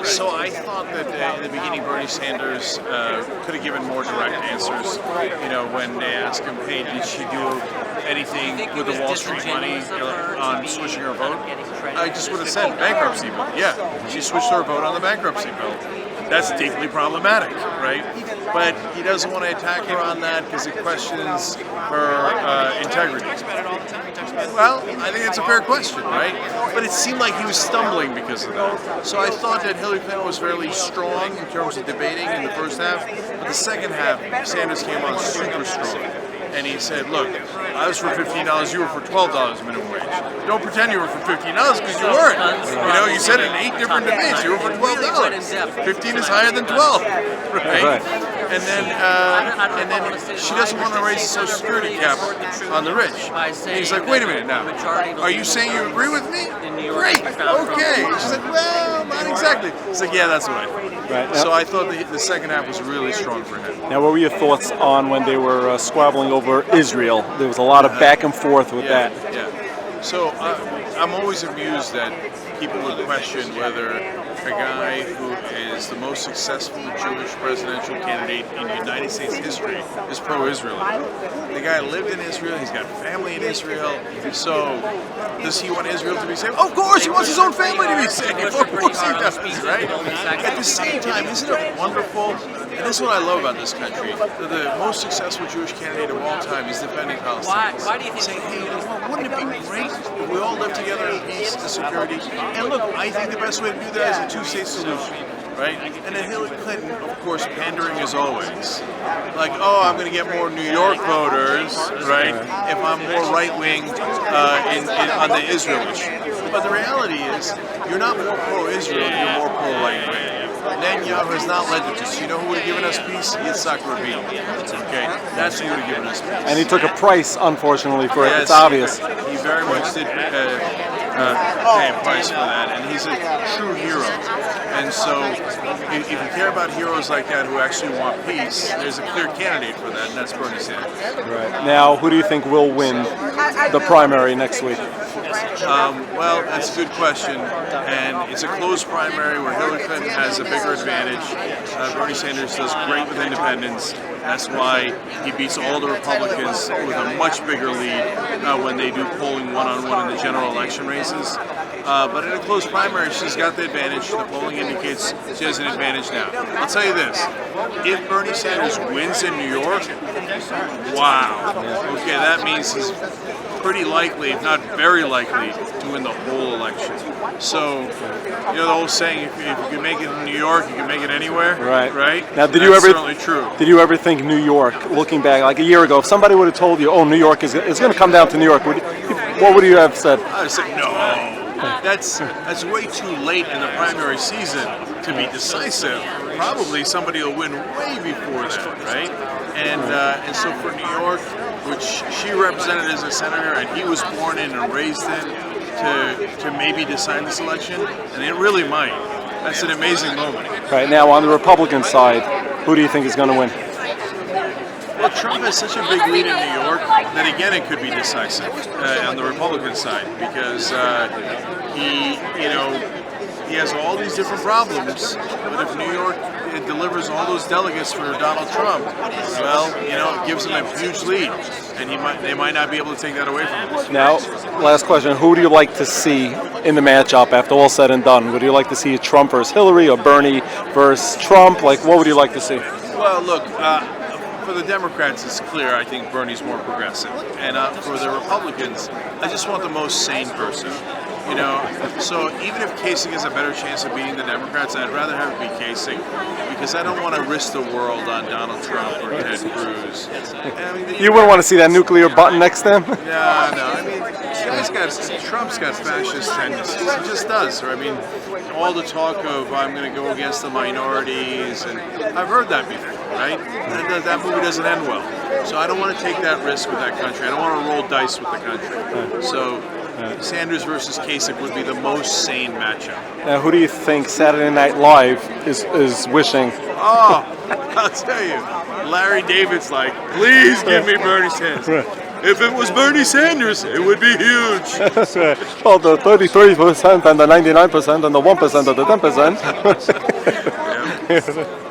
So I thought that in the beginning Bernie Sanders could have given more direct answers. You know, when they asked him, hey, did she do anything with the Wall Street money on switching her vote? I just would have said bankruptcy bill. Yeah, she switched her vote on the bankruptcy bill. That's deeply problematic, right? But he doesn't want to attack her on that because it questions her integrity. Well, I think it's a fair question, right? But it seemed like he was stumbling because of that. So I thought that Hillary Clinton was fairly strong in terms of debating in the first half, but the second half, Sanders came on super strong. And he said, look, I was for $15, you were for $12 minimum wage. Don't pretend you were for $15 because you weren't. You know, you said it in 8 different debates, you were for $12. 15 is higher than 12, right? And then she doesn't want to raise the Social Security cap on the rich. And he's like, wait a minute now, are you saying you agree with me? Great, okay. She's like, well, not exactly. He's like, yeah, that's right. Right. So I thought the second half was really strong for him. Now, what were your thoughts on when they were squabbling over Israel? There was a lot of back and forth with that. Yeah. So I'm always amused that people would question whether a guy who is the most successful Jewish presidential candidate in United States history is pro-Israel. The guy lived in Israel, he's got family in Israel, so does he want Israel to be safe? Of course, he wants his own family to be safe. Of course he does, right? At the same time, isn't it wonderful? And this is what I love about this country. The most successful Jewish candidate of all time is defending Palestine. Why do you think saying, hey, you know what, wouldn't it be great if we all lived together in peace and security? And look, I think the best way to do that is a two-state solution, right? And then Hillary Clinton, of course, pandering as always. Like, oh, I'm going to get more New York voters, right, if I'm more right-wing on the Israel issue. But the reality is, you're not more pro-Israel, you're more pro-right-wing. Netanyahu has not led to peace. You know who would have given us peace? Yitzhak Rabin. Okay, that's who would have given us peace. And he took a price, unfortunately, for it. Yes, It's obvious. He very much did pay a price for that, and he's a true hero. And so, if you care about heroes like that who actually want peace, there's a clear candidate for that, and that's Bernie Sanders. Right. Now, who do you think will win the primary next week? Well, that's a good question, and it's a close primary where Hillary Clinton has a bigger advantage. Bernie Sanders does great with independents. That's why he beats all the Republicans with a much bigger lead when they do polling one-on-one in the general election races. But in a close primary, she's got the advantage. The polling indicates she has an advantage now. I'll tell you this, if Bernie Sanders wins in New York, wow. Okay, that means he's pretty likely, if not very likely, to win the whole election. So, you know the old saying, if you can make it in New York, you can make it anywhere. Right. Right? Now, That's certainly true. Did you ever think New York, looking back, like a year ago, if somebody would have told you, oh, New York is going to come down to New York, what would you have said? I would say, no. That's way too late in the primary season to be decisive. Probably somebody will win way before that, right? And so for New York, which she represented as a senator, and he was born in and raised in, to maybe decide this election, and it really might. That's an amazing moment. Right now, on the Republican side, who do you think is going to win? Well, Trump has such a big lead in New York that again it could be decisive on the Republican side because he has all these different problems. But if New York delivers all those delegates for Donald Trump, well, it gives him a huge lead, and they might not be able to take that away from him. Now, last question: who do you like to see in the matchup after all said and done? Would you like to see a Trump versus Hillary, or Bernie versus Trump? Like, what would you like to see? Well, look. For the Democrats, it's clear, I think Bernie's more progressive. And for the Republicans, I just want the most sane person. So even if Kasich has a better chance of beating the Democrats, I'd rather have it be Kasich because I don't want to risk the world on Donald Trump or Ted Cruz. You wouldn't want to see that nuclear button next to him? No. Trump's got fascist tendencies. He just does. I mean, all the talk of I'm going to go against the minorities, and I've heard that before, right? That movie doesn't end well. So I don't want to take that risk with that country. I don't want to roll dice with the country. So Sanders versus Kasich would be the most sane matchup. Now, who do you think Saturday Night Live is wishing? Oh, I'll tell you. Larry David's like, please give me Bernie Sanders. If it was Bernie Sanders, it would be huge. Well, the 33% and the 99% and the 1% of the 10%.